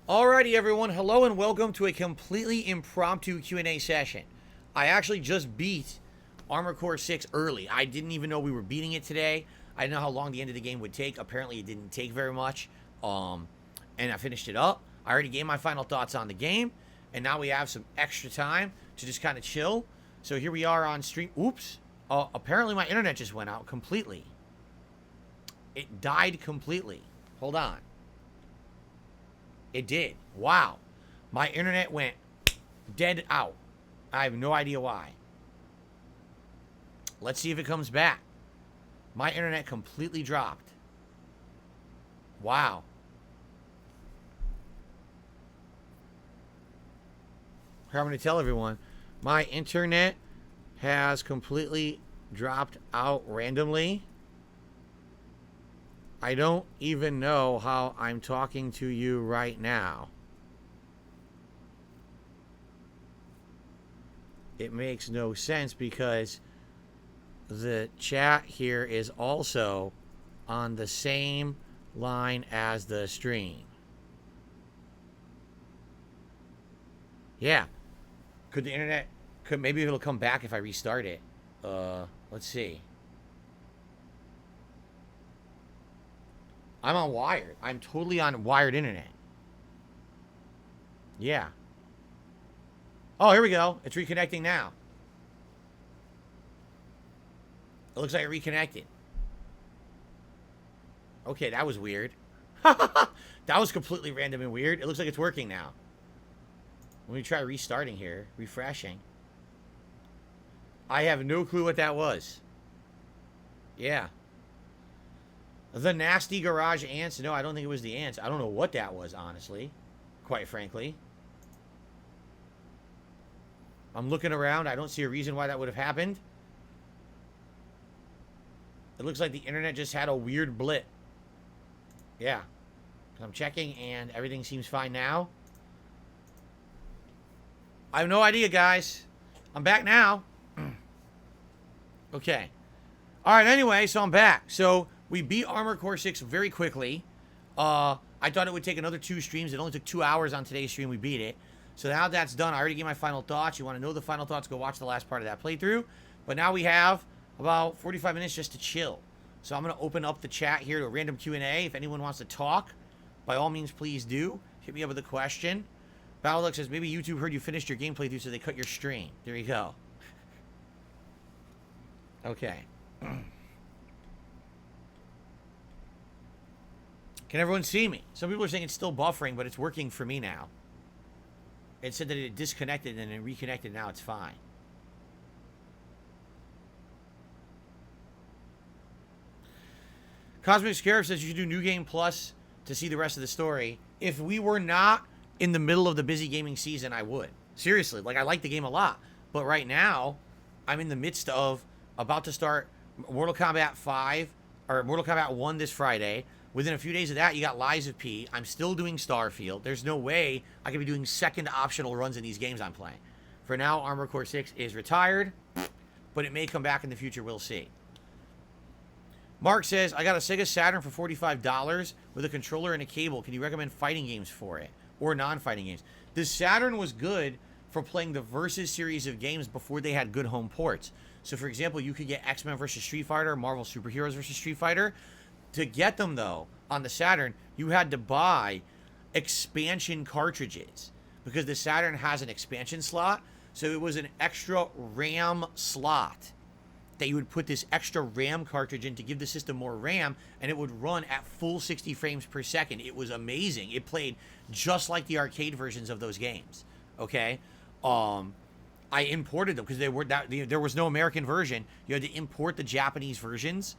Alrighty, everyone. Hello and welcome to a completely impromptu Q&A session. I actually just beat Armored Core 6 early. I didn't even know we were beating it today. I didn't know how long the end of the game would take. Apparently, it didn't take very much. And I finished it up. I already gave my final thoughts on the game. And now we have some extra time to just kind of chill. So here we are on stream. Oops. Apparently, my internet just went out completely. It died completely. Hold on. It did. Wow. My internet went dead out. I have no idea why. Let's see if it comes back. My internet completely dropped. Wow. Here, I'm going to tell everyone. My internet has completely dropped out randomly. I don't even know how I'm talking to you right now. It makes no sense because the chat here is also on the same line as the stream. Yeah. Could the internet... maybe it'll come back if I restart it. Let's see. I'm on wired. I'm totally on wired internet. Yeah. Oh, here we go. It's reconnecting now. It looks like it reconnected. Okay, that was weird. That was completely random and weird. It looks like it's working now. Let me try restarting here. Refreshing. I have no clue what that was. Yeah. The nasty garage ants? No, I don't think it was the ants. I don't know what that was, honestly. Quite frankly. I'm looking around. I don't see a reason why that would have happened. It looks like the internet just had a weird blip. Yeah. I'm checking and everything seems fine now. I have no idea, guys. I'm back now. Okay. Alright, anyway, so I'm back. So... we beat Armored Core 6 very quickly. I thought it would take another 2 streams. It only took 2 hours on today's stream. We beat it. So now that's done. I already gave my final thoughts. You want to know the final thoughts, go watch the last part of that playthrough. But now we have about 45 minutes just to chill. So I'm going to open up the chat here to a random Q&A. If anyone wants to talk, by all means, please do. Hit me up with a question. Battleduck says, maybe YouTube heard you finished your game playthrough, so they cut your stream. There you go. Okay. Can everyone see me? Some people are saying it's still buffering, but it's working for me now. It said that it disconnected and then reconnected. Now it's fine. Cosmic Scarab says you should do New Game Plus to see the rest of the story. If we were not in the middle of the busy gaming season, I would. Seriously, like, I like the game a lot. But right now, I'm in the midst of about to start Mortal Kombat 5, or Mortal Kombat 1 this Friday. Within a few days of that, you got Lies of P. I'm still doing Starfield. There's no way I could be doing second optional runs in these games I'm playing. For now, Armored Core 6 is retired, but it may come back in the future. We'll see. Mark says, I got a Sega Saturn for $45 with a controller and a cable. Can you recommend fighting games for it? Or non-fighting games? The Saturn was good for playing the Versus series of games before they had good home ports. So, for example, you could get X-Men vs. Street Fighter, Marvel Superheroes vs. Street Fighter. To get them, though, on the Saturn, you had to buy expansion cartridges because the Saturn has an expansion slot. So it was an extra RAM slot that you would put this extra RAM cartridge in to give the system more RAM, and it would run at full 60 frames per second. It was amazing. It played just like the arcade versions of those games. Okay? I imported them because there was no American version. You had to import the Japanese versions.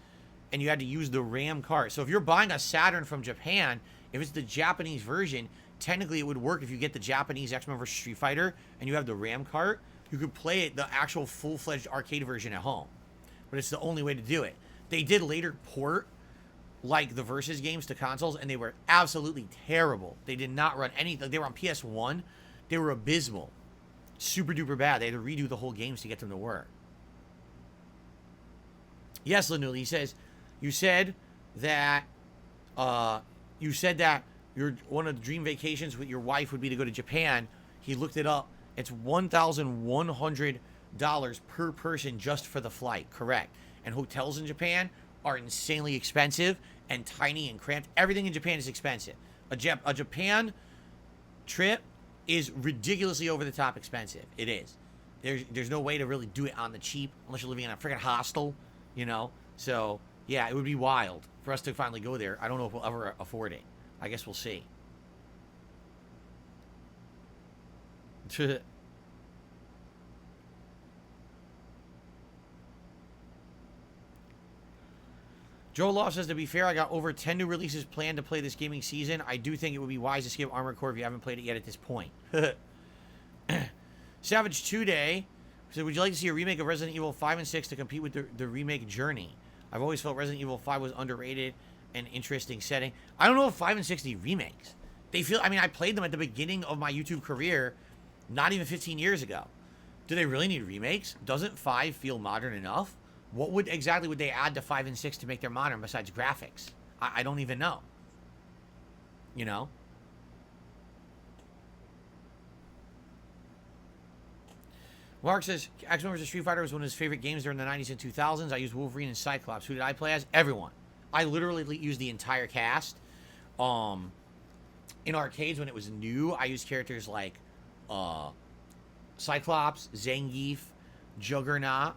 And you had to use the RAM card. So if you're buying a Saturn from Japan, if it's the Japanese version, technically it would work if you get the Japanese X-Men vs. Street Fighter and you have the RAM card. You could play it, the actual full-fledged arcade version at home. But it's the only way to do it. They did later port, like, the Versus games to consoles, and they were absolutely terrible. They did not run anything. They were on PS1. They were abysmal. Super duper bad. They had to redo the whole games to get them to work. Yes, Lanuli, he says... You said that one of the dream vacations with your wife would be to go to Japan. He looked it up. It's $1,100 per person just for the flight. Correct. And hotels in Japan are insanely expensive and tiny and cramped. Everything in Japan is expensive. A Japan trip is ridiculously over the top expensive. It is. There's no way to really do it on the cheap unless you're living in a freaking hostel, you know. So yeah, it would be wild for us to finally go there. I don't know if we'll ever afford it. I guess we'll see. Joe Law says, to be fair, I got over 10 new releases planned to play this gaming season. I do think it would be wise to skip Armored Core if you haven't played it yet at this point. Savage 2 Day said, would you like to see a remake of Resident Evil 5 and 6 to compete with the remake Journey? I've always felt Resident Evil 5 was underrated and interesting setting. I don't know if 5 and 6 need remakes. They feel, I mean, I played them at the beginning of my YouTube career, not even 15 years ago. Do they really need remakes? Doesn't 5 feel modern enough? What exactly would they add to 5 and 6 to make them modern besides graphics? I don't even know. You know? Mark says, X-Men vs. Street Fighter was one of his favorite games during the 90s and 2000s. I used Wolverine and Cyclops. Who did I play as? Everyone. I literally used the entire cast. In arcades, when it was new, I used characters like Cyclops, Zangief, Juggernaut,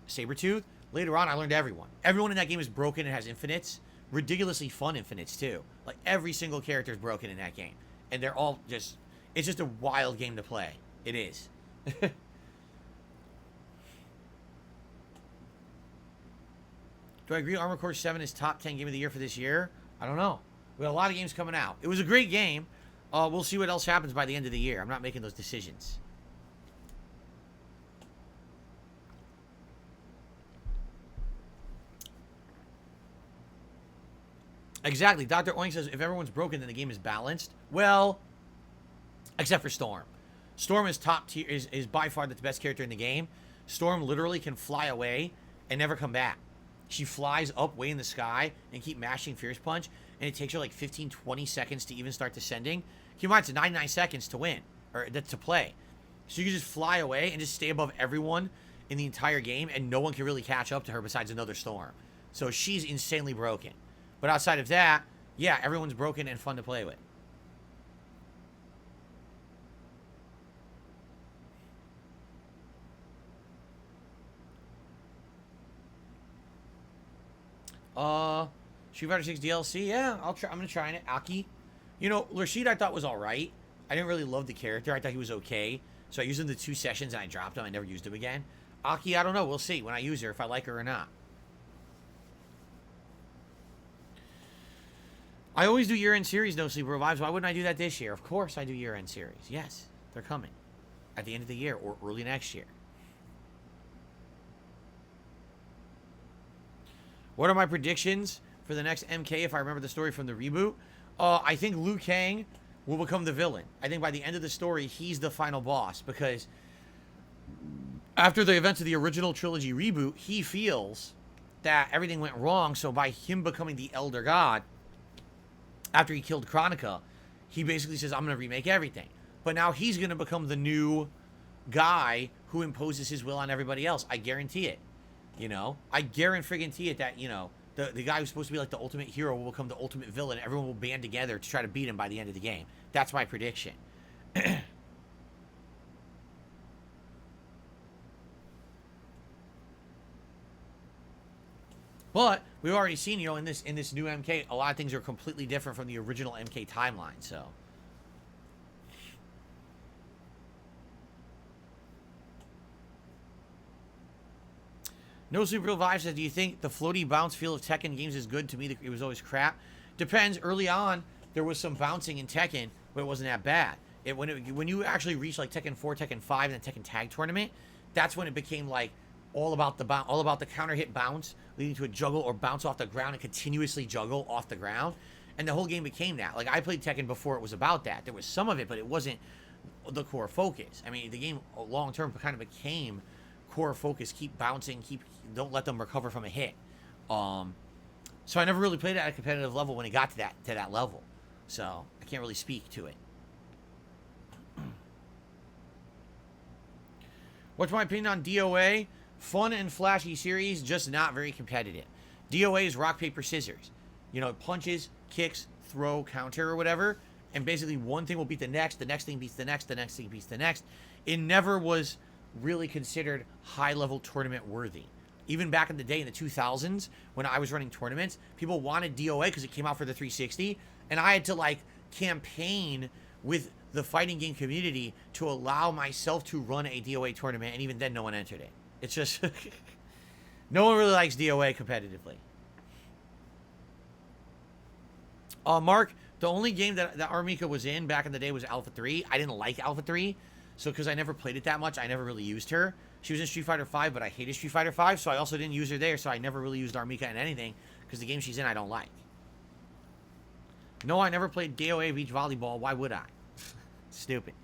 Sabretooth. Later on, I learned everyone. Everyone in that game is broken and has infinites. Ridiculously fun infinites, too. Like, every single character is broken in that game. And they're all just... It's just a wild game to play. It is. Do I agree Armored Core 7 is top 10 game of the year for this year? I don't know. We got a lot of games coming out. It was a great game. We'll see what else happens by the end of the year. I'm not making those decisions. Exactly. Dr. Oink says, if everyone's broken, then the game is balanced. Well, except for Storm. Storm is top tier, is by far the best character in the game. Storm literally can fly away and never come back. She flies up way in the sky and keep mashing Fierce Punch, and it takes her like 15, 20 seconds to even start descending. Keep in mind, it's 99 seconds to win, or to play. So you can just fly away and just stay above everyone in the entire game, and no one can really catch up to her besides another Storm. So she's insanely broken. But outside of that, yeah, everyone's broken and fun to play with. Street Fighter 6 DLC, yeah, I'm gonna try it. Aki. You know, Rashid I thought was alright. I didn't really love the character. I thought he was okay. So I used him the 2 sessions and I dropped him. I never used him again. Aki, I don't know. We'll see when I use her, if I like her or not. I always do year-end series, No Sleep Revives. Why wouldn't I do that this year? Of course I do year-end series. Yes, they're coming. At the end of the year or early next year. What are my predictions for the next MK if I remember the story from the reboot? I think Liu Kang will become the villain. I think by the end of the story, he's the final boss. Because after the events of the original trilogy reboot, he feels that everything went wrong. So by him becoming the Elder God, after he killed Kronika, he basically says, I'm going to remake everything. But now he's going to become the new guy who imposes his will on everybody else. I guarantee it. You know? I guarantee it that, you know, the guy who's supposed to be like the ultimate hero will become the ultimate villain. Everyone will band together to try to beat him by the end of the game. That's my prediction. But we've already seen, you know, in this new MK, a lot of things are completely different from the original MK timeline, so. No Sleep Real Vibe says, do you think the floaty bounce feel of Tekken games is good? To me, it was always crap. Depends. Early on, there was some bouncing in Tekken, but it wasn't that bad. When you actually reach like Tekken 4, Tekken 5, and the Tekken Tag Tournament, that's when it became like all about the counter hit bounce, leading to a juggle or bounce off the ground and continuously juggle off the ground. And the whole game became that. Like, I played Tekken before it was about that. There was some of it, but it wasn't the core focus. I mean, the game long-term kind of became core focus. Keep bouncing, don't let them recover from a hit. So I never really played it at a competitive level when it got to that level. So I can't really speak to it. What's my opinion on DOA? Fun and flashy series, just not very competitive. DOA is rock, paper, scissors. You know, punches, kicks, throw, counter, or whatever. And basically one thing will beat the next thing beats the next thing beats the next. It never was really considered high-level tournament worthy. Even back in the day in the 2000s, when I was running tournaments, people wanted DOA because it came out for the 360. And I had to, like, campaign with the fighting game community to allow myself to run a DOA tournament, and even then no one entered it. It's just no one really likes DOA competitively. Mark, the only game that Armika was in back in the day was Alpha 3. I didn't like Alpha 3, so because I never played it that much, I never really used her. She was in Street Fighter 5, but I hated Street Fighter 5, so I also didn't use her there, so I never really used Armika in anything, because the game she's in I don't like. No, I never played DOA beach volleyball. Why would I? Stupid.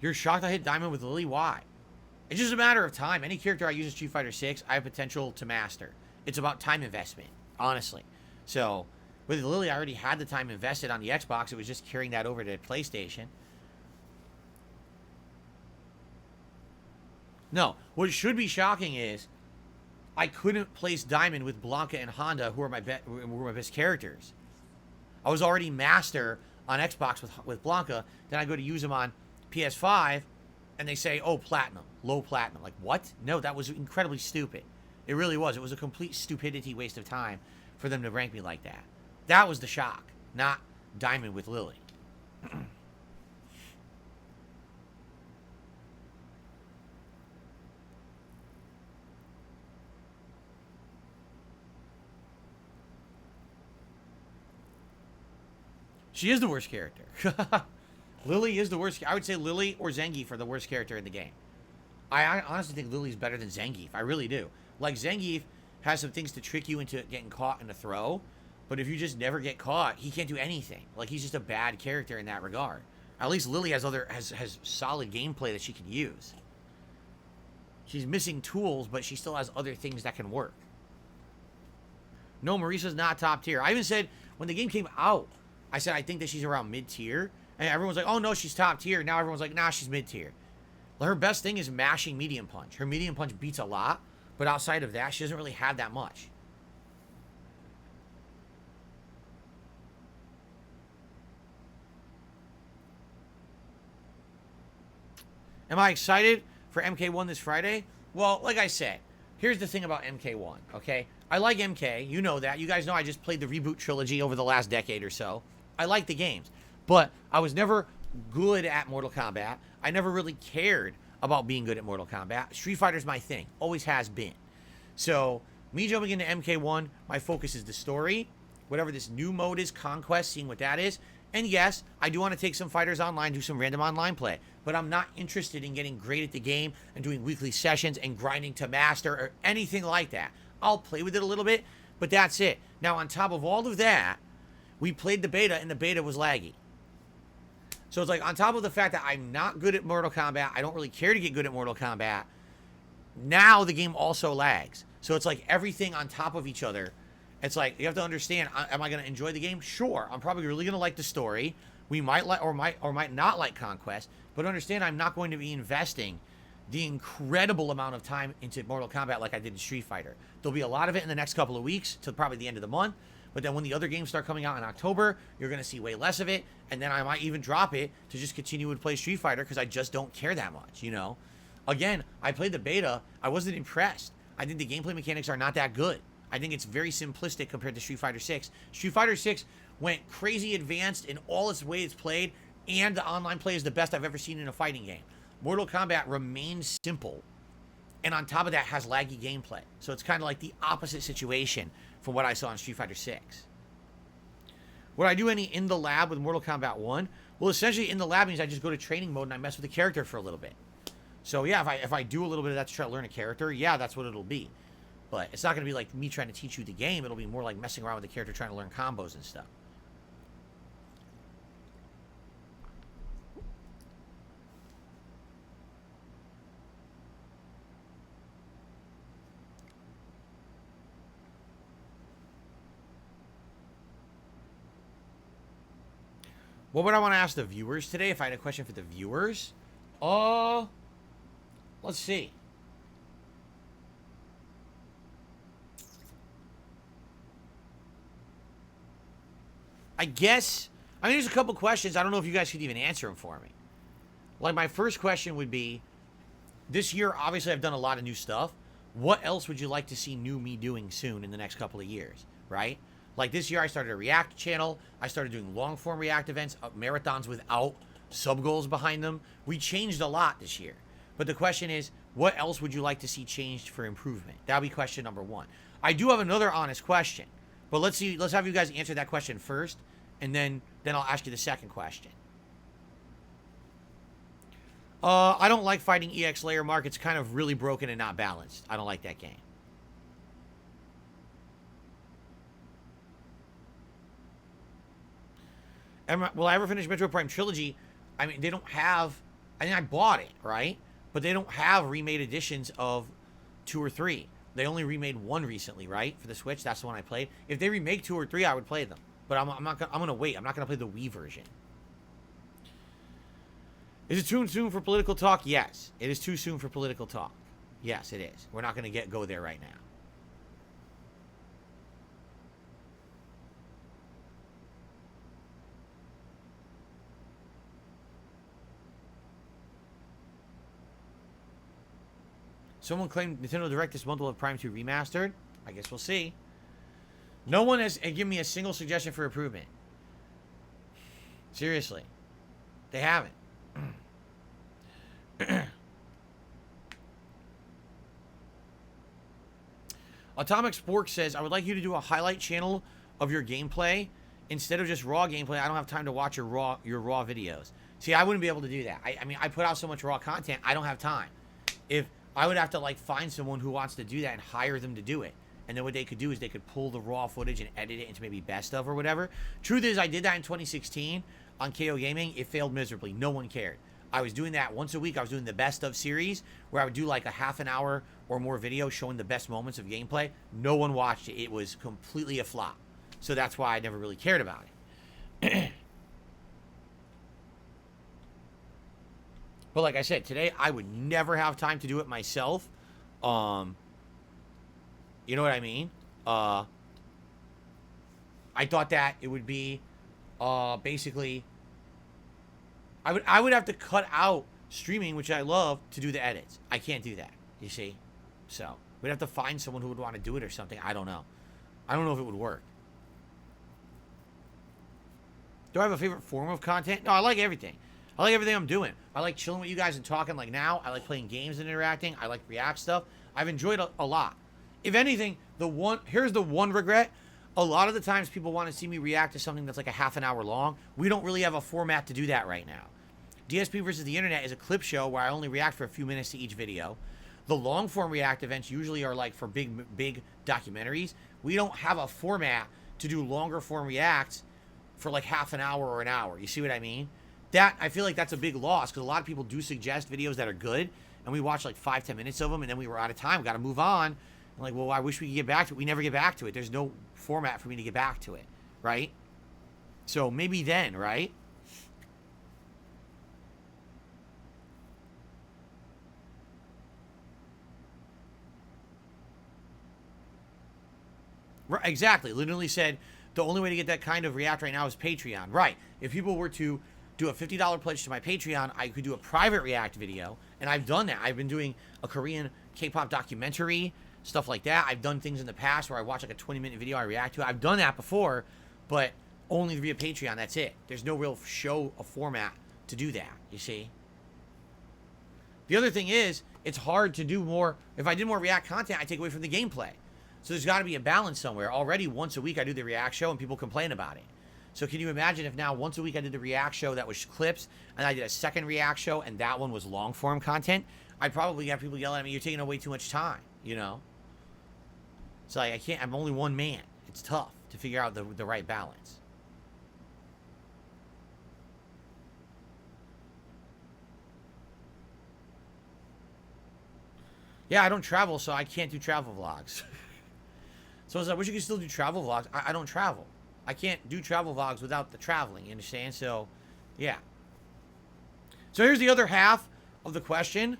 You're shocked I hit Diamond with Lily? Why? It's just a matter of time. Any character I use in Street Fighter 6, I have potential to master. It's about time investment, honestly. So, with Lily, I already had the time invested on the Xbox. It was just carrying that over to PlayStation. No, what should be shocking is I couldn't place Diamond with Blanca and Honda, who are my best characters. I was already master on Xbox with Blanca. Then I go to use them on PS5, and they say, oh, platinum, low platinum. Like, what? No, that was incredibly stupid. It really was. It was a complete stupidity waste of time for them to rank me like that. That was the shock, not Diamond with Lily. She is the worst character. Lily is the worst. I would say Lily or Zangief are the worst character in the game. I honestly think Lily's better than Zangief. I really do. Like, Zangief has some things to trick you into getting caught in a throw, but if you just never get caught, he can't do anything. Like, he's just a bad character in that regard. At least Lily has solid gameplay that she can use. She's missing tools, but she still has other things that can work. No, Marisa's not top tier. I even said, when the game came out, I said I think that she's around mid-tier. And everyone's like, oh, no, she's top tier. Now everyone's like, nah, she's mid-tier. Well, her best thing is mashing medium punch. Her medium punch beats a lot, but outside of that, she doesn't really have that much. Am I excited for MK1 this Friday? Well, like I said, here's the thing about MK1, okay? I like MK. You know that. You guys know I just played the reboot trilogy over the last decade or so. I like the games. But I was never good at Mortal Kombat. I never really cared about being good at Mortal Kombat. Street Fighter's my thing. Always has been. So, me jumping into MK1, my focus is the story. Whatever this new mode is, Conquest, seeing what that is. And yes, I do want to take some fighters online, do some random online play. But I'm not interested in getting great at the game and doing weekly sessions and grinding to master or anything like that. I'll play with it a little bit, but that's it. Now, on top of all of that, we played the beta, and the beta was laggy. So it's like, on top of the fact that I'm not good at Mortal Kombat, I don't really care to get good at Mortal Kombat, now the game also lags. So it's like everything on top of each other. It's like, you have to understand, am I going to enjoy the game? Sure. I'm probably really going to like the story. We might like, or might not like Conquest, but understand I'm not going to be investing the incredible amount of time into Mortal Kombat like I did in Street Fighter. There'll be a lot of it in the next couple of weeks till probably the end of the month. But then when the other games start coming out in October, you're going to see way less of it. And then I might even drop it to just continue to play Street Fighter because I just don't care that much, you know? Again, I played the beta. I wasn't impressed. I think the gameplay mechanics are not that good. I think it's very simplistic compared to Street Fighter 6. Street Fighter 6 went crazy advanced in all its way it's played, and the online play is the best I've ever seen in a fighting game. Mortal Kombat remains simple, and on top of that has laggy gameplay. So it's kind of like the opposite situation from what I saw in Street Fighter 6. Would I do any in the lab with Mortal Kombat 1? Well, essentially in the lab means I just go to training mode and I mess with the character for a little bit. So yeah, if I do a little bit of that to try to learn a character, yeah, that's what it'll be. But it's not going to be like me trying to teach you the game. It'll be more like messing around with the character, trying to learn combos and stuff. What would I want to ask the viewers today if I had a question for the viewers? Let's see. I guess, I mean, there's a couple questions. I don't know if you guys could even answer them for me. Like, my first question would be, this year, obviously, I've done a lot of new stuff. What else would you like to see new me doing soon in the next couple of years, right? Like, this year, I started a React channel. I started doing long-form React events, marathons without sub-goals behind them. We changed a lot this year. But the question is, what else would you like to see changed for improvement? That would be question number one. I do have another honest question. But let's have you guys answer that question first, and then I'll ask you the second question. I don't like fighting EX Layer Mark. It's kind of really broken and not balanced. I don't like that game. Will I ever finish Metro Prime Trilogy? I mean, they don't have... I mean, I bought it, right? But they don't have remade editions of 2 or 3. They only remade 1 recently, right? For the Switch. That's the one I played. If they remake 2 or 3, I would play them. But I'm going to wait. I'm not going to play the Wii version. Is it too soon for political talk? Yes. It is too soon for political talk. Yes, it is. We're not going to go there right now. Someone claimed Nintendo Direct this month will have Prime 2 remastered. I guess we'll see. No one has given me a single suggestion for improvement. Seriously. They haven't. Atomic Spork says, I would like you to do a highlight channel of your gameplay. Instead of just raw gameplay, I don't have time to watch your raw videos. See, I wouldn't be able to do that. I mean, I put out so much raw content, I don't have time. If I would have to, like, find someone who wants to do that and hire them to do it. And then what they could do is they could pull the raw footage and edit it into maybe best of or whatever. Truth is, I did that in 2016 on KO Gaming. It failed miserably. No one cared. I was doing that once a week. I was doing the best of series where I would do like a half an hour or more video showing the best moments of gameplay. No one watched it. It was completely a flop. So that's why I never really cared about it. But like I said, today I would never have time to do it myself. You know what I mean? I thought that it would be basically I would have to cut out streaming, which I love, to do the edits. I can't do that, you see? So we'd have to find someone who would want to do it or something. I don't know. I don't know if it would work. Do I have a favorite form of content? No, I like everything. I like everything I'm doing. I like chilling with you guys and talking like now. I like playing games and interacting. I like React stuff. I've enjoyed a lot. If anything, here's the one regret. A lot of the times people want to see me react to something that's like a half an hour long. We don't really have a format to do that right now. DSP versus the Internet is a clip show where I only react for a few minutes to each video. The long form React events usually are like for big documentaries. We don't have a format to do longer form reacts for like half an hour or an hour. You see what I mean? I feel like that's a big loss because a lot of people do suggest videos that are good and we watch like 5-10 minutes of them and then we were out of time. We got to move on. I'm like, well, I wish we could get back to it. We never get back to it. There's no format for me to get back to it, right? So maybe then, right? Right, exactly. Literally said the only way to get that kind of react right now is Patreon. Right. If people were to do a $50 pledge to my Patreon, I could do a private react video, and I've done that. I've been doing a Korean K-pop documentary, stuff like that. I've done things in the past where I watch like a 20-minute video, I react to it. I've done that before, but only via Patreon. That's it. There's no real show of format to do that, you see? The other thing is, it's hard to do more. If I did more React content, I take away from the gameplay. So there's got to be a balance somewhere. Already, once a week, I do the React show, and people complain about it. So can you imagine if now once a week I did the React show that was clips, and I did a second React show, and that one was long-form content? I'd probably have people yelling at me, you're taking away too much time, you know? It's like, I'm only one man. It's tough to figure out the right balance. Yeah, I don't travel, so I can't do travel vlogs. So I was like, I wish you could still do travel vlogs. I don't travel. I can't do travel vlogs without the traveling, you understand? So Yeah. So here's the other half of the question,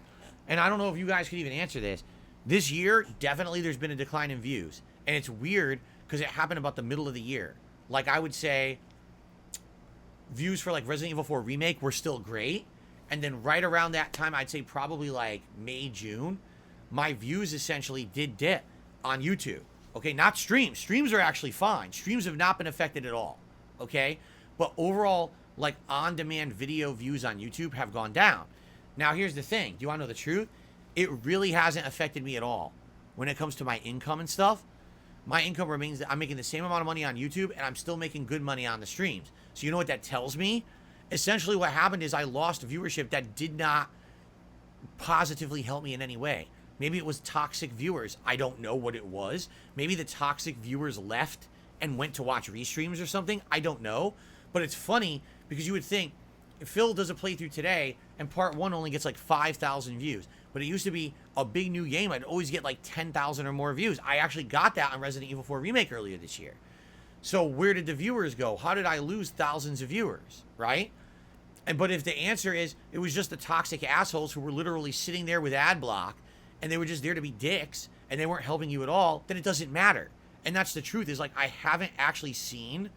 and I don't know if you guys could even answer this. This year, definitely there's been a decline in views. And it's weird because it happened about the middle of the year. Like, I would say views for, like, Resident Evil 4 Remake were still great. And then right around that time, I'd say probably, like, May, June, my views essentially did dip on YouTube. Okay, not streams. Streams are actually fine. Streams have not been affected at all. Okay? But overall, like, on-demand video views on YouTube have gone down. Now, here's the thing. Do you want to know the truth? It really hasn't affected me at all. When it comes to my income and stuff, my income remains that I'm making the same amount of money on YouTube, and I'm still making good money on the streams. So you know what that tells me? Essentially what happened is I lost viewership that did not positively help me in any way. Maybe it was toxic viewers. I don't know what it was. Maybe the toxic viewers left and went to watch restreams or something. I don't know. But it's funny because you would think if Phil does a playthrough today and part 1 only gets like 5,000 views. But it used to be a big new game. I'd always get like 10,000 or more views. I actually got that on Resident Evil 4 Remake earlier this year. So where did the viewers go? How did I lose thousands of viewers, right? But if the answer is it was just the toxic assholes who were literally sitting there with ad block and they were just there to be dicks and they weren't helping you at all, then it doesn't matter. And that's the truth, is like I haven't actually seen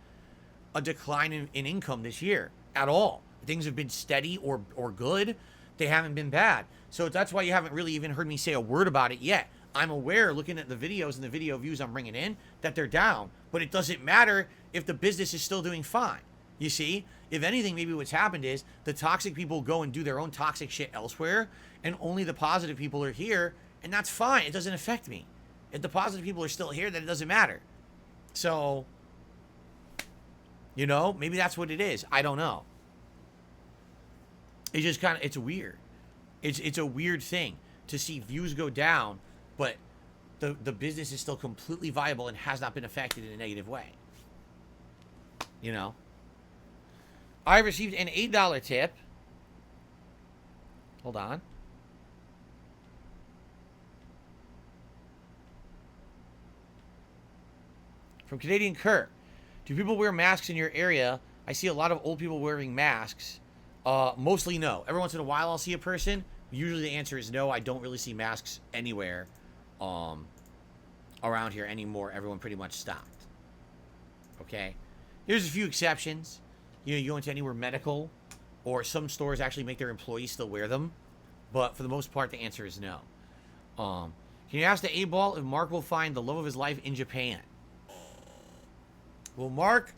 a decline in income this year at all. Things have been steady or good. They haven't been bad. So that's why you haven't really even heard me say a word about it yet. I'm aware, looking at the videos and the video views I'm bringing in, that they're down. But it doesn't matter if the business is still doing fine. You see? If anything, maybe what's happened is the toxic people go and do their own toxic shit elsewhere, and only the positive people are here, and that's fine. It doesn't affect me. If the positive people are still here, then it doesn't matter. So, you know, maybe that's what it is. I don't know. It's just kind of, it's weird. It's a weird thing to see views go down, but the business is still completely viable and has not been affected in a negative way. You know? I received an $8 tip. Hold on. From Canadian Kirk. Do people wear masks in your area? I see a lot of old people wearing masks. Mostly no. Every once in a while I'll see a person. Usually the answer is no. I don't really see masks anywhere around here anymore. Everyone pretty much stopped. Okay? There's a few exceptions. You know, you go into anywhere medical, or some stores actually make their employees still wear them. But for the most part, the answer is no. Can you ask the A-Ball if Mark will find the love of his life in Japan? Will Mark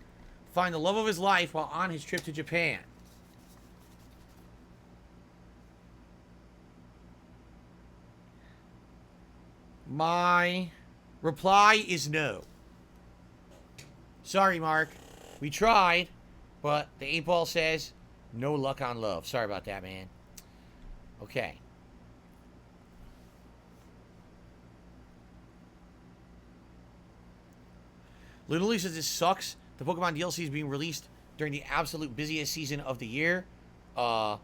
find the love of his life while on his trip to Japan? My reply is no. Sorry, Mark. We tried, but the 8-Ball says no luck on love. Sorry about that, man. Okay. Literally says this sucks. The Pokemon DLC is being released during the absolute busiest season of the year. I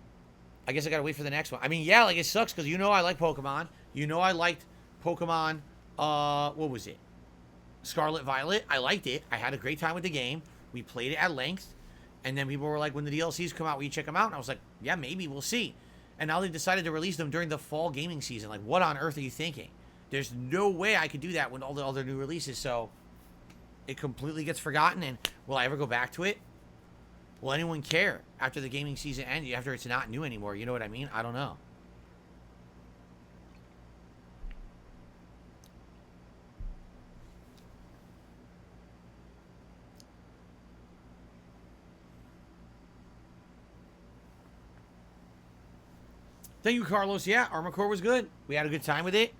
guess I gotta wait for the next one. I mean, yeah, like, it sucks because you know I like Pokemon. You know I liked Pokemon, what was it? Scarlet Violet. I liked it. I had a great time with the game. We played it at length. And then people were like, when the DLCs come out, will you check them out? And I was like, yeah, maybe. We'll see. And now they decided to release them during the fall gaming season. Like, what on earth are you thinking? There's no way I could do that with all the other new releases. So it completely gets forgotten. And will I ever go back to it? Will anyone care after the gaming season ends, after it's not new anymore? You know what I mean? I don't know. Thank you, Carlos. Yeah, Armor Core was good. We had a good time with it.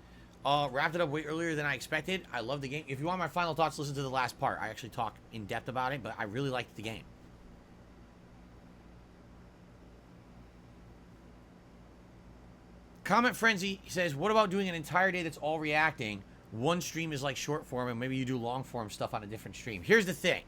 Wrapped it up way earlier than I expected. I love the game. If you want my final thoughts, listen to the last part. I actually talk in depth about it, but I really liked the game. Comment Frenzy says, what about doing an entire day that's all reacting? One stream is like short form, and maybe you do long form stuff on a different stream. Here's the thing.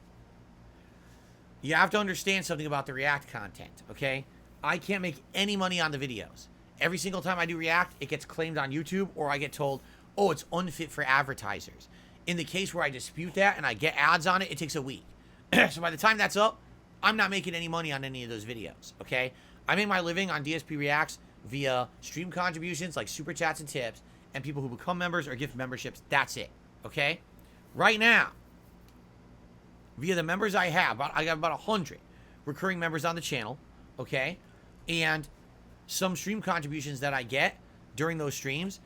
You have to understand something about the React content, okay? I can't make any money on the videos. Every single time I do React, it gets claimed on YouTube, or I get told, oh, it's unfit for advertisers. In the case where I dispute that and I get ads on it, it takes a week. So by the time that's up, I'm not making any money on any of those videos, okay? I make my living on DSP Reacts via stream contributions like super chats and tips, and people who become members or gift memberships. That's it, okay? Right now, via the members I have, I got about 100 recurring members on the channel, okay? And some stream contributions that I get during those streams,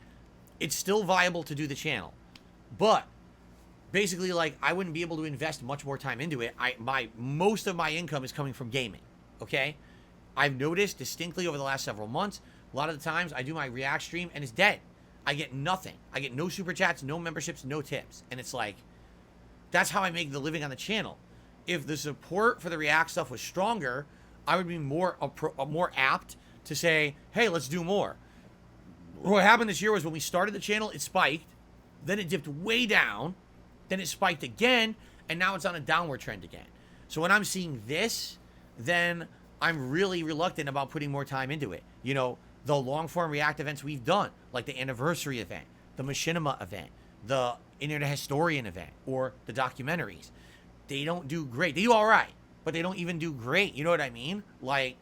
it's still viable to do the channel. But basically, like, I wouldn't be able to invest much more time into it. Most of my income is coming from gaming, okay? I've noticed distinctly over the last several months, a lot of the times I do my React stream and it's dead. I get nothing. I get no super chats, no memberships, no tips. And it's like, that's how I make the living on the channel. If the support for the React stuff was stronger, I would be more apt to say, hey, let's do more. What happened this year was when we started the channel, it spiked. Then it dipped way down. Then it spiked again. And now it's on a downward trend again. So when I'm seeing this, then I'm really reluctant about putting more time into it. You know, the long-form React events we've done, like the anniversary event, the Machinima event, the Internet Historian event, or the documentaries, they don't do great. They do all right, but they don't even do great. You know what I mean? Like,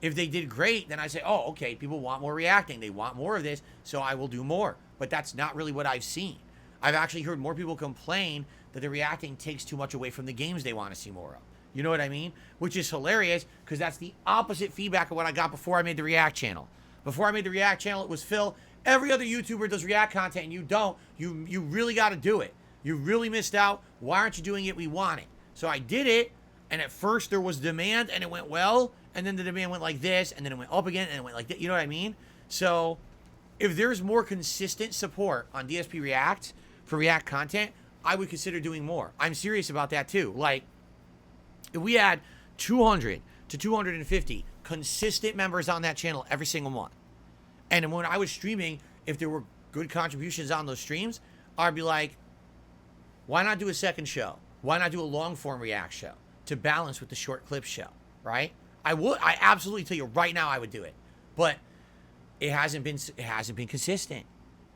if they did great, then I say, oh, okay, people want more reacting. They want more of this, so I will do more. But that's not really what I've seen. I've actually heard more people complain that the reacting takes too much away from the games they want to see more of. You know what I mean? Which is hilarious, because that's the opposite feedback of what I got before I made the React channel. Before I made the React channel, it was, Phil, every other YouTuber does React content and you don't. You really got to do it. You really missed out. Why aren't you doing it? We want it. So I did it, and at first there was demand, and it went well, and then the demand went like this, and then it went up again, and it went like that. You know what I mean? So if there's more consistent support on DSP React for React content, I would consider doing more. I'm serious about that too. Like, if we had 200 to 250 consistent members on that channel every single month, and when I was streaming, if there were good contributions on those streams, I'd be like, why not do a second show? Why not do a long form React show to balance with the short clip show, right? I absolutely tell you right now I would do it, but it hasn't been consistent,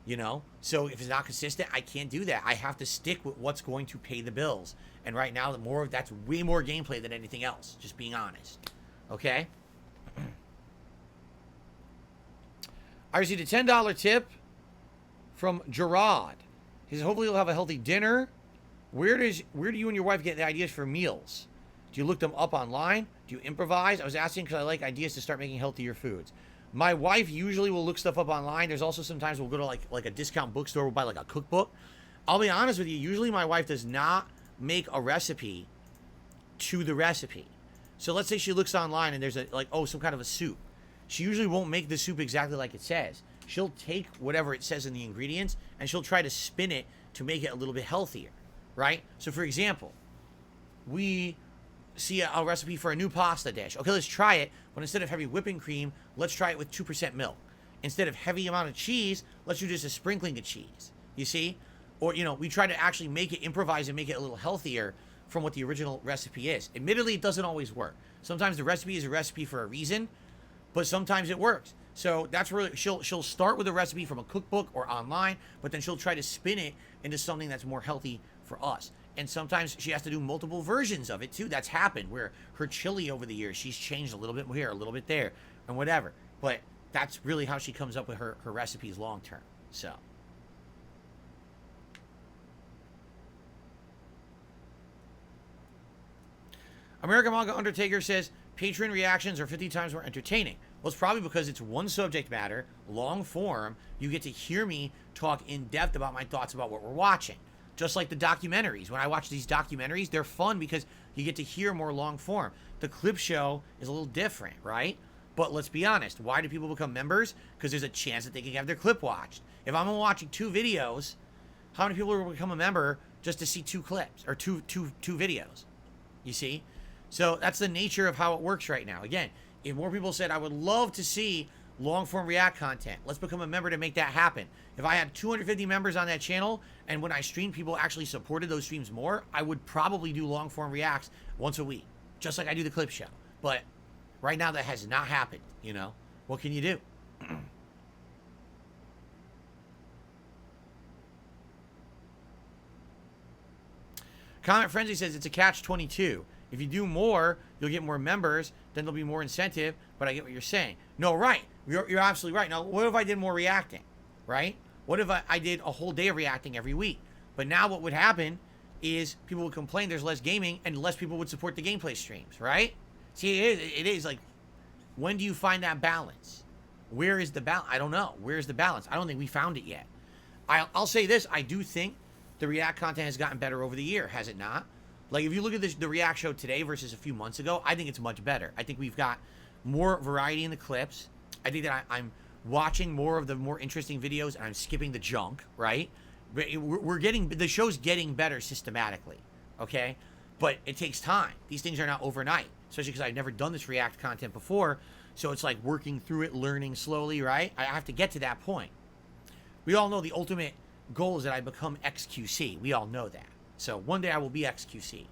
you know? So if it's not consistent, I can't do that. I have to stick with what's going to pay the bills. And right now, that's way more gameplay than anything else, just being honest. Okay? I received a $10 tip from Gerard. He says, hopefully you'll have a healthy dinner. Where do you and your wife get the ideas for meals? Do you look them up online? Do you improvise? I was asking because I like ideas to start making healthier foods. My wife usually will look stuff up online. There's also sometimes we'll go to like a discount bookstore. We'll buy like a cookbook. I'll be honest with you. Usually my wife does not make a recipe to the recipe. So let's say she looks online and there's some kind of a soup. She usually won't make the soup exactly like it says. She'll take whatever it says in the ingredients and she'll try to spin it to make it a little bit healthier, right? So for example, we see a recipe for a new pasta dish. Okay, let's try it, but instead of heavy whipping cream, let's try it with 2% milk. Instead of heavy amount of cheese, let's do just a sprinkling of cheese. You see? Or, we try to actually improvise and make it a little healthier from what the original recipe is. Admittedly, it doesn't always work. Sometimes the recipe is a recipe for a reason, but sometimes it works. So that's where she'll start with a recipe from a cookbook or online, but then she'll try to spin it into something that's more healthy for us. And sometimes she has to do multiple versions of it too. That's happened where her chili over the years, she's changed a little bit here, a little bit there, and whatever. But that's really how she comes up with her recipes long term. So. American Manga Undertaker says, Patreon reactions are 50 times more entertaining. Well, it's probably because it's one subject matter, long form. You get to hear me talk in depth about my thoughts about what we're watching. Just like the documentaries. When I watch these documentaries, they're fun because you get to hear more long form. The clip show is a little different, right? But let's be honest. Why do people become members? Because there's a chance that they can have their clip watched. If I'm watching 2 videos, how many people will become a member just to see 2 clips or two videos? You see? So that's the nature of how it works right now. Again, if more people said, I would love to see long-form React content, let's become a member to make that happen. If I had 250 members on that channel, and when I streamed, people actually supported those streams more, I would probably do long-form Reacts once a week, just like I do the clip show. But right now, that has not happened, What can you do? Comment Frenzy says, it's a catch-22. If you do more, you'll get more members, then there'll be more incentive, but I get what you're saying. No, right. You're absolutely right. Now, what if I did more reacting, right? What if I did a whole day of reacting every week? But now what would happen is people would complain there's less gaming and less people would support the gameplay streams, right? See, it is like, when do you find that balance? Where is the balance? I don't know. Where's the balance? I don't think we found it yet. I'll say this. I do think the React content has gotten better over the year, has it not? Like, if you look at the React show today versus a few months ago, I think it's much better. I think we've got more variety in the clips. I think that I'm watching more of the more interesting videos and I'm skipping the junk, right? We're getting, the show's getting better systematically, okay? But it takes time. These things are not overnight, especially because I've never done this React content before. So it's like working through it, learning slowly, right? I have to get to that point. We all know the ultimate goal is that I become XQC. We all know that. So one day I will be XQC,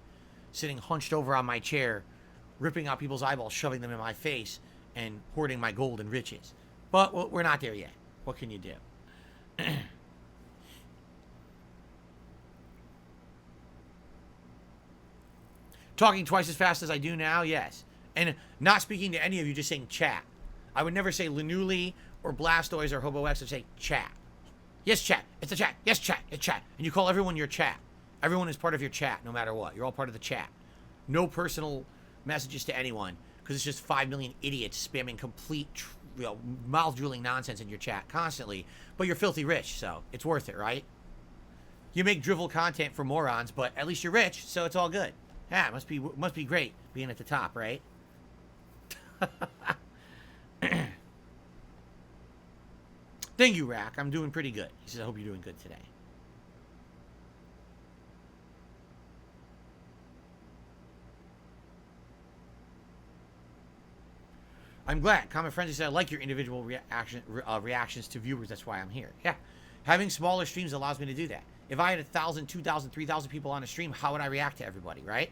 sitting hunched over on my chair, ripping out people's eyeballs, shoving them in my face, and hoarding my gold and riches. But we're not there yet. What can you do? Talking twice as fast as I do now, yes. And not speaking to any of you, just saying chat. I would never say Linuli or Blastoise or HoboX. I'd say chat. Yes, chat. It's a chat. Yes, chat. It's chat. And you call everyone your chat. Everyone is part of your chat, no matter what. You're all part of the chat. No personal messages to anyone, because it's just 5 million idiots spamming complete, mouth-drooling nonsense in your chat constantly. But you're filthy rich, so it's worth it, right? You make drivel content for morons, but at least you're rich, so it's all good. Yeah, it must be great being at the top, right? Thank you, Rack. I'm doing pretty good. He says, I hope you're doing good today. I'm glad. Common Frenzy said, I like your individual reactions to viewers. That's why I'm here. Yeah. Having smaller streams allows me to do that. If I had 1,000, 2,000, 3,000 people on a stream, how would I react to everybody, right?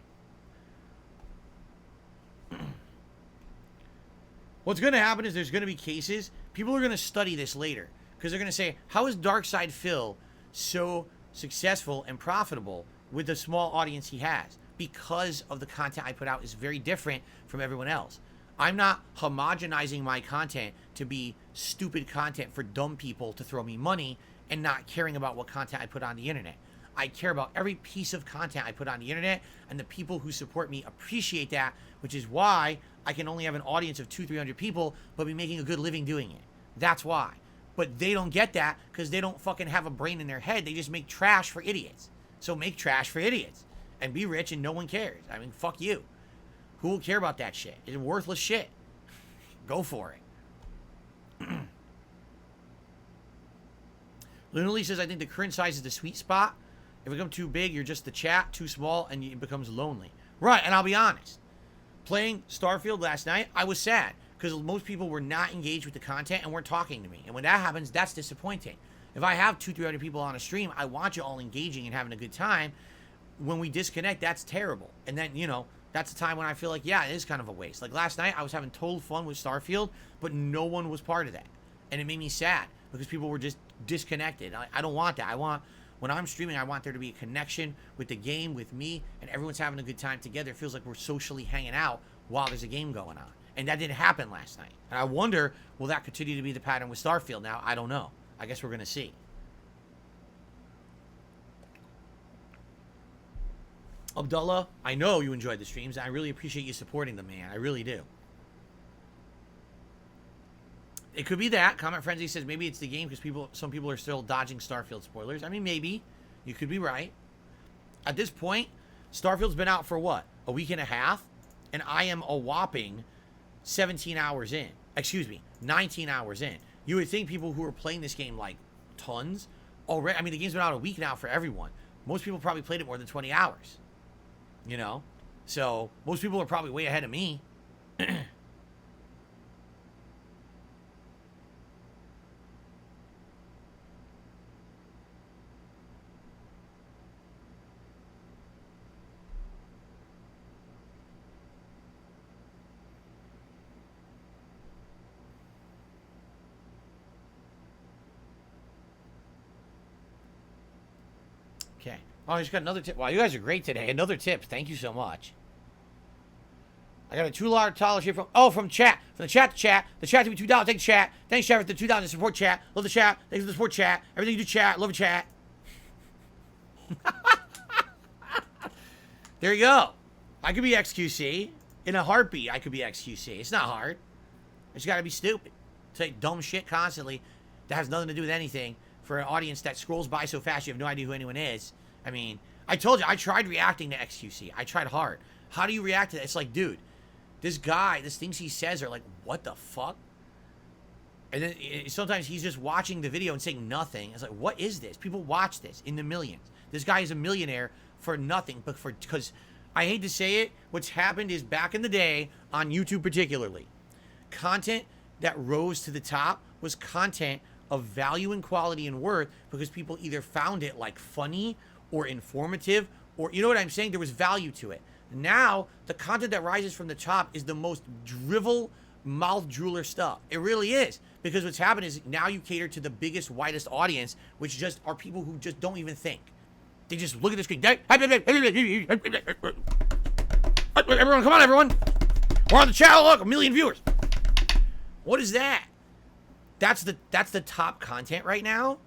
What's going to happen is there's going to be cases, people are going to study this later, because they're going to say, how is Darkside Phil so successful and profitable with the small audience he has? Because of the content I put out is very different from everyone else. I'm not homogenizing my content to be stupid content for dumb people to throw me money and not caring about what content I put on the internet. I care about every piece of content I put on the internet, and the people who support me appreciate that, which is why I can only have an audience of 200-300 people, but be making a good living doing it. That's why. But they don't get that because they don't fucking have a brain in their head. They just make trash for idiots. So make trash for idiots and be rich and no one cares. I mean, fuck you. Who will care about that shit? It's worthless shit. Go for it. Linuli says, I think the current size is the sweet spot. If it becomes too big, you're just the chat. Too small, and it becomes lonely. Right, and I'll be honest. Playing Starfield last night, I was sad. Because most people were not engaged with the content and weren't talking to me. And when that happens, that's disappointing. If I have 200-300 people on a stream, I want you all engaging and having a good time. When we disconnect, that's terrible. And then, you know, that's the time when I feel like, yeah, it is kind of a waste. Like last night, I was having total fun with Starfield, but no one was part of that. And it made me sad because people were just disconnected. I don't want that. I want, when I'm streaming, I want there to be a connection with the game, with me, and everyone's having a good time together. It feels like we're socially hanging out while there's a game going on. And that didn't happen last night. And I wonder, will that continue to be the pattern with Starfield now? I don't know. I guess we're going to see. Abdullah, I know you enjoyed the streams. I really appreciate you supporting them, man. I really do. It could be that. Comment Frenzy says maybe it's the game because some people are still dodging Starfield spoilers. I mean, maybe. You could be right. At this point, Starfield's been out for what? A week and a half? And I am a whopping 17 hours in. Excuse me, 19 hours in. You would think people who are playing this game like tons already. I mean, the game's been out a week now for everyone. Most people probably played it more than 20 hours. You know? So, most people are probably way ahead of me. Okay. Oh, I just got another tip. Wow, you guys are great today. Another tip. Thank you so much. I got a $2 here from chat. From the chat to chat. The chat to be $2. Thank you, chat. Thanks, chat, for the $2 support chat. Love the chat. Thanks for the support chat. Everything you do, chat. Love the chat. There you go. I could be XQC. In a heartbeat, I could be XQC. It's not hard. I just gotta be stupid. Say dumb shit constantly that has nothing to do with anything for an audience that scrolls by so fast you have no idea who anyone is. I mean, I told you, I tried reacting to XQC. I tried hard. How do you react to that? It's like, dude, this guy, these things he says are like, what the fuck? And then sometimes he's just watching the video and saying nothing. It's like, what is this? People watch this in the millions. This guy is a millionaire for nothing, but because I hate to say it, what's happened is back in the day, on YouTube particularly, content that rose to the top was content of value and quality and worth because people either found it like funny or informative or, you know what I'm saying? There was value to it. Now, the content that rises from the top is the most drivel, mouth drooler stuff. It really is. Because what's happened is now you cater to the biggest, widest audience, which just are people who just don't even think. They just look at the screen. Everyone, come on, everyone. We're on the channel. Look, 1 million viewers. What is that? That's the top content right now.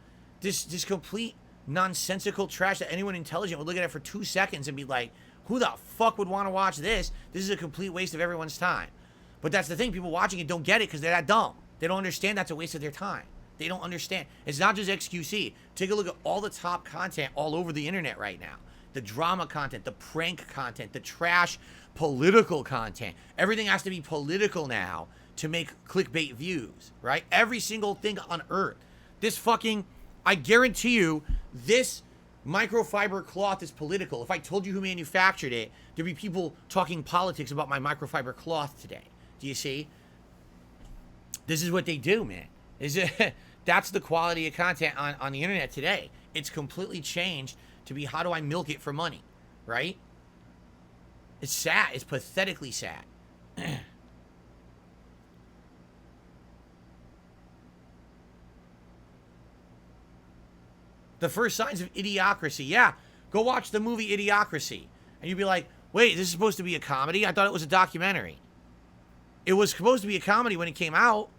This complete nonsensical trash that anyone intelligent would look at it for 2 seconds and be like, who the fuck would want to watch this? This is a complete waste of everyone's time. But that's the thing. People watching it don't get it because they're that dumb. They don't understand that's a waste of their time. They don't understand. It's not just XQC. Take a look at all the top content all over the internet right now. The drama content, the prank content, the trash political content. Everything has to be political now to make clickbait views, right? Every single thing on earth. This fucking, I guarantee you, this microfiber cloth is political. If I told you who manufactured it, there'd be people talking politics about my microfiber cloth today. Do you see? This is what they do, man. That's the quality of content on the internet today. It's completely changed to be how do I milk it for money, right? It's sad. It's pathetically sad. The first signs of idiocracy. Yeah, go watch the movie Idiocracy. And you'd be like, wait, this is supposed to be a comedy? I thought it was a documentary. It was supposed to be a comedy when it came out,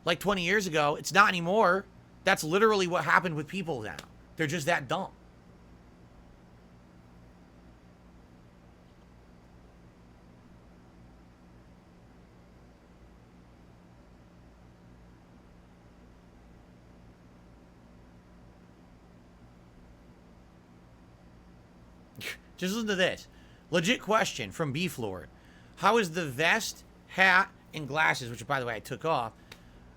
like 20 years ago. It's not anymore. That's literally what happened with people now. They're just that dumb. Just listen to this. Legit question from Beef Lord. How is the vest, hat, and glasses, which by the way I took off,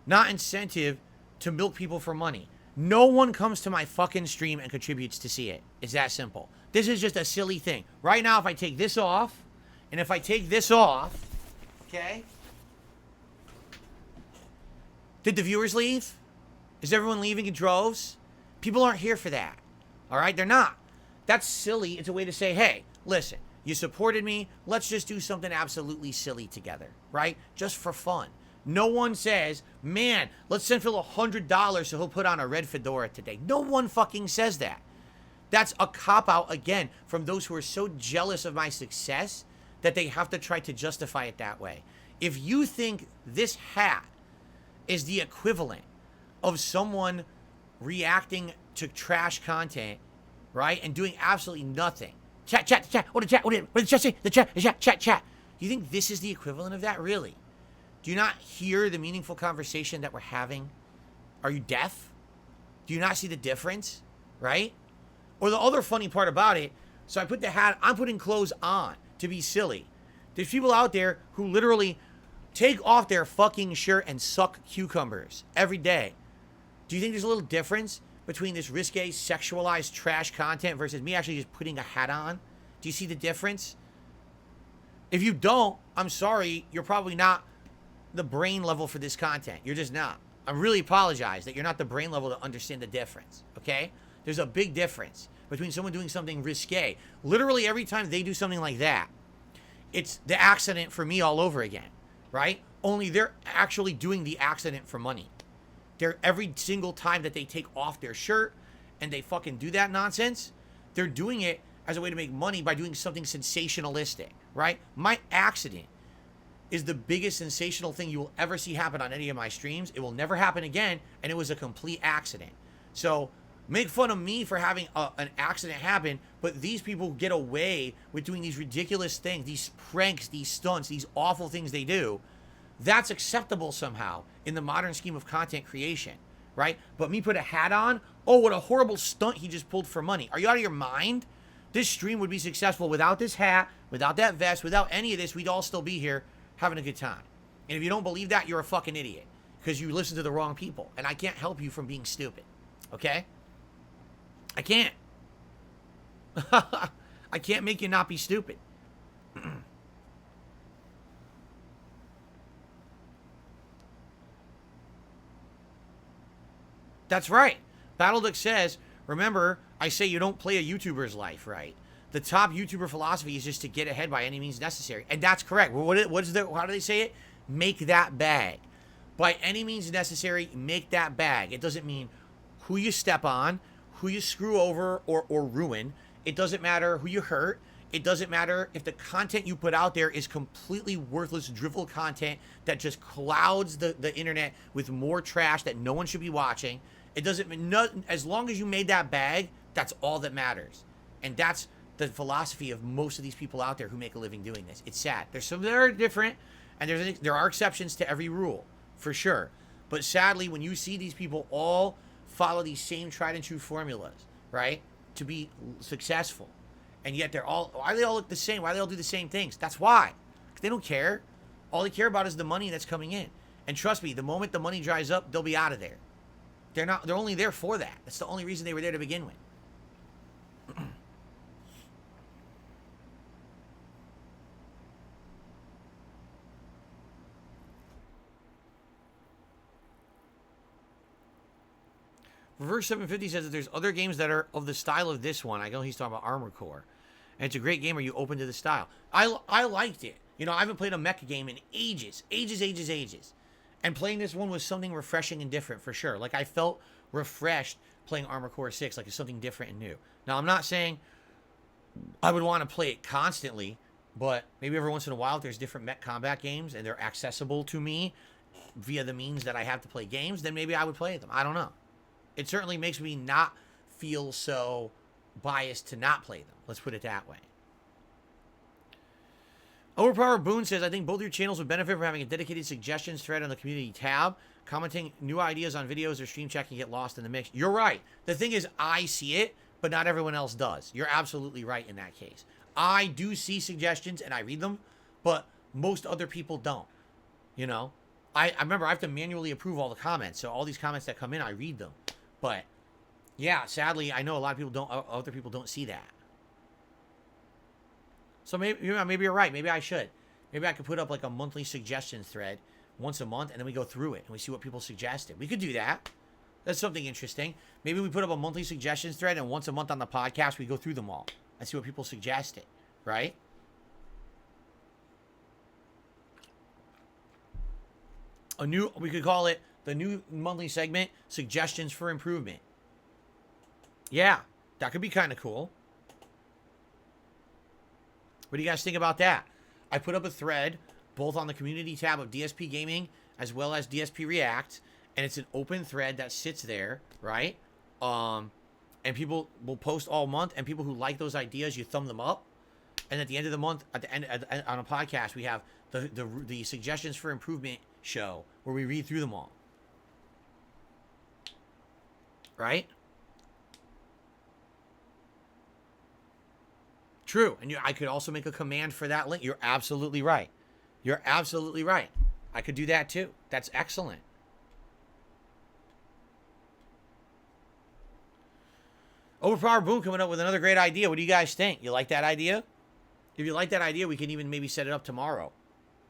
not incentive to milk people for money? No one comes to my fucking stream and contributes to see it. It's that simple. This is just a silly thing. Right now, if I take this off, and if I take this off, okay? Did the viewers leave? Is everyone leaving in droves? People aren't here for that. All right? They're not. That's silly. It's a way to say, hey, listen, you supported me. Let's just do something absolutely silly together, right? Just for fun. No one says, man, let's send Phil $100 so he'll put on a red fedora today. No one fucking says that. That's a cop-out, again, from those who are so jealous of my success that they have to try to justify it that way. If you think this hat is the equivalent of someone reacting to trash content, right, and doing absolutely nothing. Chat. What did the chat say? The chat. You think this is the equivalent of that? Really? Do you not hear the meaningful conversation that we're having? Are you deaf? Do you not see the difference? Right? Or the other funny part about it, so I put the hat, I'm putting clothes on to be silly. There's people out there who literally take off their fucking shirt and suck cucumbers every day. Do you think there's a little difference between this risque, sexualized trash content versus me actually just putting a hat on? Do you see the difference? If you don't, I'm sorry, you're probably not the brain level for this content. You're just not. I really apologize that you're not the brain level to understand the difference, okay? There's a big difference between someone doing something risque. Literally every time they do something like that, it's the accident for me all over again, right? Only they're actually doing the accident for money. They're every single time that they take off their shirt and they fucking do that nonsense, they're doing it as a way to make money by doing something sensationalistic, right? My accident is the biggest sensational thing you will ever see happen on any of my streams. It will never happen again, and it was a complete accident. So make fun of me for having an accident happen, but these people get away with doing these ridiculous things, these pranks, these stunts, these awful things they do. That's acceptable somehow in the modern scheme of content creation, right? But me put a hat on, oh, what a horrible stunt he just pulled for money. Are you out of your mind? This stream would be successful without this hat, without that vest, without any of this. We'd all still be here having a good time. And if you don't believe that, you're a fucking idiot because you listen to the wrong people. And I can't help you from being stupid, okay? I can't. I can't make you not be stupid. That's right. BattleDuck says, remember, I say you don't play a YouTuber's life, right? The top YouTuber philosophy is just to get ahead by any means necessary. And that's correct. How do they say it? Make that bag. By any means necessary, make that bag. It doesn't mean who you step on, who you screw over or ruin. It doesn't matter who you hurt. It doesn't matter if the content you put out there is completely worthless, drivel content that just clouds the internet with more trash that no one should be watching. It doesn't mean, as long as you made that bag, that's all that matters. And that's the philosophy of most of these people out there who make a living doing this. It's sad. There's some that are different, and there are exceptions to every rule, for sure. But sadly, when you see these people all follow these same tried and true formulas, right, to be successful, and yet why do they all look the same? Why do they all do the same things? That's why. Because they don't care. All they care about is the money that's coming in. And trust me, the moment the money dries up, they'll be out of there. They're only there for that. That's the only reason they were there to begin with. Reverse 750 says that there's other games that are of the style of this one. I know he's talking about Armored Core. And it's a great game. Are you open to the style? I liked it. You know, I haven't played a mecha game in ages. And playing this one was something refreshing and different for sure. Like, I felt refreshed playing Armored Core 6. Like, it's something different and new. Now, I'm not saying I would want to play it constantly, but maybe every once in a while, if there's different mech combat games and they're accessible to me via the means that I have to play games, then maybe I would play them. I don't know. It certainly makes me not feel so biased to not play them. Let's put it that way. Overpower Boone says, I think both your channels would benefit from having a dedicated suggestions thread on the community tab. Commenting new ideas on videos or stream chat can get lost in the mix. You're right. The thing is, I see it, but not everyone else does. You're absolutely right in that case. I do see suggestions and I read them, but most other people don't. You know? I remember I have to manually approve all the comments, so all these comments that come in, I read them. But yeah, sadly, I know a lot of people don't. Other people don't see that. So maybe you're right. Maybe I should. Maybe I could put up like a monthly suggestions thread once a month, and then we go through it and we see what people suggested. We could do that. That's something interesting. Maybe we put up a monthly suggestions thread, and once a month on the podcast, we go through them all and see what people suggested. Right? We could call it the new monthly segment, Suggestions for Improvement. Yeah, that could be kind of cool. What do you guys think about that? I put up a thread, both on the community tab of DSPGaming as well as DSP React, and it's an open thread that sits there, right? And people will post all month, and people who like those ideas, you thumb them up. And at the end of the month, on a podcast, we have the Suggestions for Improvement show where we read through them all. Right? True. And I could also make a command for that link. You're absolutely right. You're absolutely right. I could do that too. That's excellent. Overpower Boom coming up with another great idea. What do you guys think? You like that idea? If you like that idea, we can even maybe set it up tomorrow.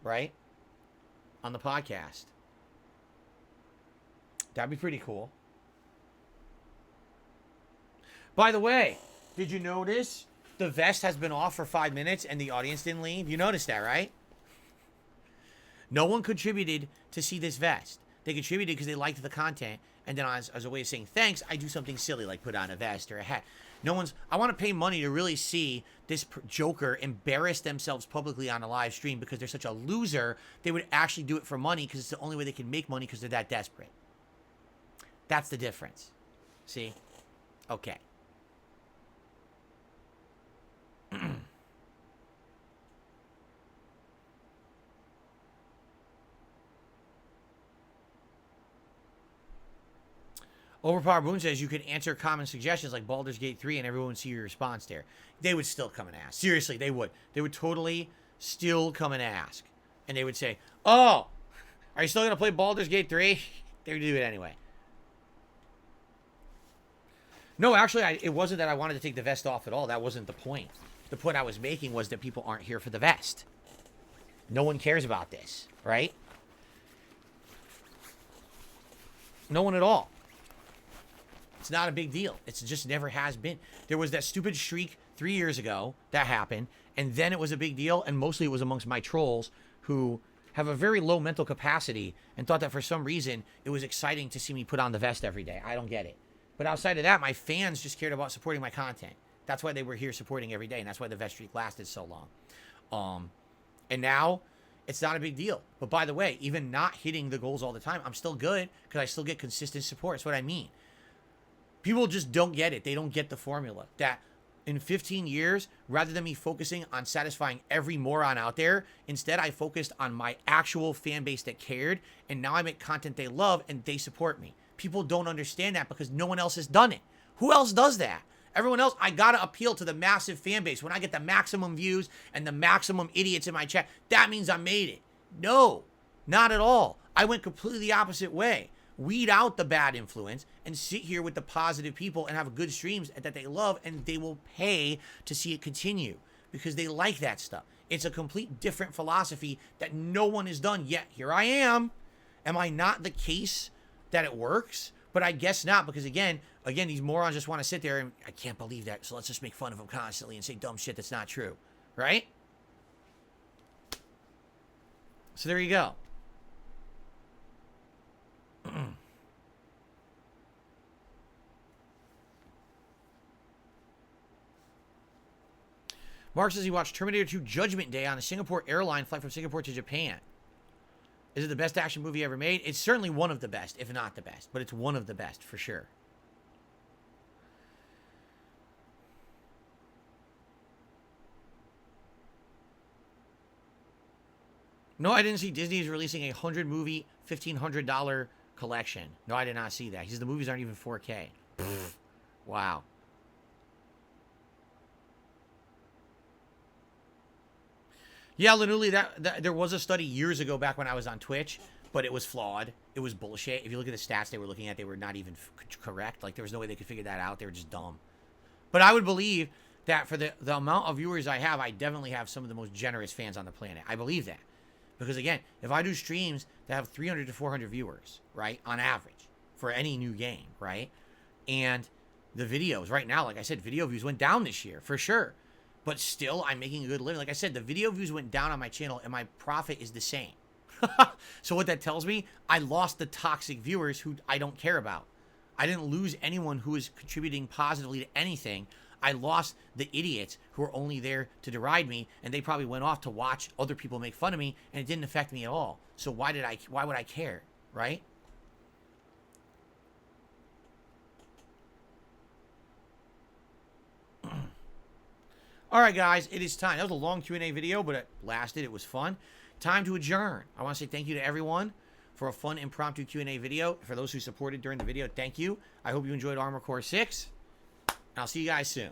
Right? On the podcast. That'd be pretty cool. By the way, did you notice the vest has been off for 5 minutes and the audience didn't leave? You noticed that, right? No one contributed to see this vest. They contributed because they liked the content. And then as a way of saying thanks, I do something silly like put on a vest or a hat. I want to pay money to really see this Joker embarrass themselves publicly on a live stream because they're such a loser. They would actually do it for money because it's the only way they can make money because they're that desperate. That's the difference. See? Okay. Overpowered Boone says you could answer common suggestions like Baldur's Gate 3 and everyone would see your response there. They would still come and ask. Seriously, they would. They would totally still come and ask. And they would say, oh, are you still going to play Baldur's Gate 3? They would do it anyway. No, actually, it wasn't that I wanted to take the vest off at all. That wasn't the point. The point I was making was that people aren't here for the vest. No one cares about this, right? No one at all. It's not a big deal. It just never has been. There was that stupid streak 3 years ago that happened, and then it was a big deal, and mostly it was amongst my trolls who have a very low mental capacity and thought that for some reason it was exciting to see me put on the vest every day. I don't get it. But outside of that, my fans just cared about supporting my content. That's why they were here supporting every day, and that's why the vest streak lasted so long. And now it's not a big deal. But by the way, even not hitting the goals all the time, I'm still good because I still get consistent support. That's what I mean. People just don't get it. They don't get the formula. That in 15 years, rather than me focusing on satisfying every moron out there, instead I focused on my actual fan base that cared, and now I make content they love and they support me. People don't understand that because no one else has done it. Who else does that? Everyone else, I gotta appeal to the massive fan base. When I get the maximum views and the maximum idiots in my chat, that means I made it. No, not at all. I went completely the opposite way. Weed out the bad influence and sit here with the positive people and have good streams that they love, and they will pay to see it continue because they like that stuff. It's a complete different philosophy that no one has done yet. Here I am. Am I not the case that it works? But I guess not, because again, these morons just want to sit there and I can't believe that, so let's just make fun of them constantly and say dumb shit that's not true, right? So there you go. Mark says he watched Terminator 2 Judgment Day on a Singapore airline flight from Singapore to Japan. Is it the best action movie ever made? It's certainly one of the best, if not the best. But it's one of the best, for sure. No, I didn't see Disney is releasing a 100-movie, $1,500 collection. No, I did not see that. He says the movies aren't even 4K. Wow. Yeah, Lanuli, that there was a study years ago back when I was on Twitch, but it was flawed. It was bullshit. If you look at the stats they were looking at, they were not even correct. Like, there was no way they could figure that out. They were just dumb. But I would believe that for the amount of viewers I have, I definitely have some of the most generous fans on the planet. I believe that. Because, again, if I do streams that have 300 to 400 viewers, right, on average, for any new game, right, and the videos, right now, like I said, video views went down this year, for sure. But still, I'm making a good living. Like I said, the video views went down on my channel, and my profit is the same. So what that tells me, I lost the toxic viewers who I don't care about. I didn't lose anyone who is contributing positively to anything. I lost the idiots who are only there to deride me, and they probably went off to watch other people make fun of me, and it didn't affect me at all. So why would I care, right? All right, guys, it is time. That was a long Q&A video, but it lasted. It was fun. Time to adjourn. I want to say thank you to everyone for a fun impromptu Q&A video. For those who supported during the video, thank you. I hope you enjoyed Armor Core 6. And I'll see you guys soon.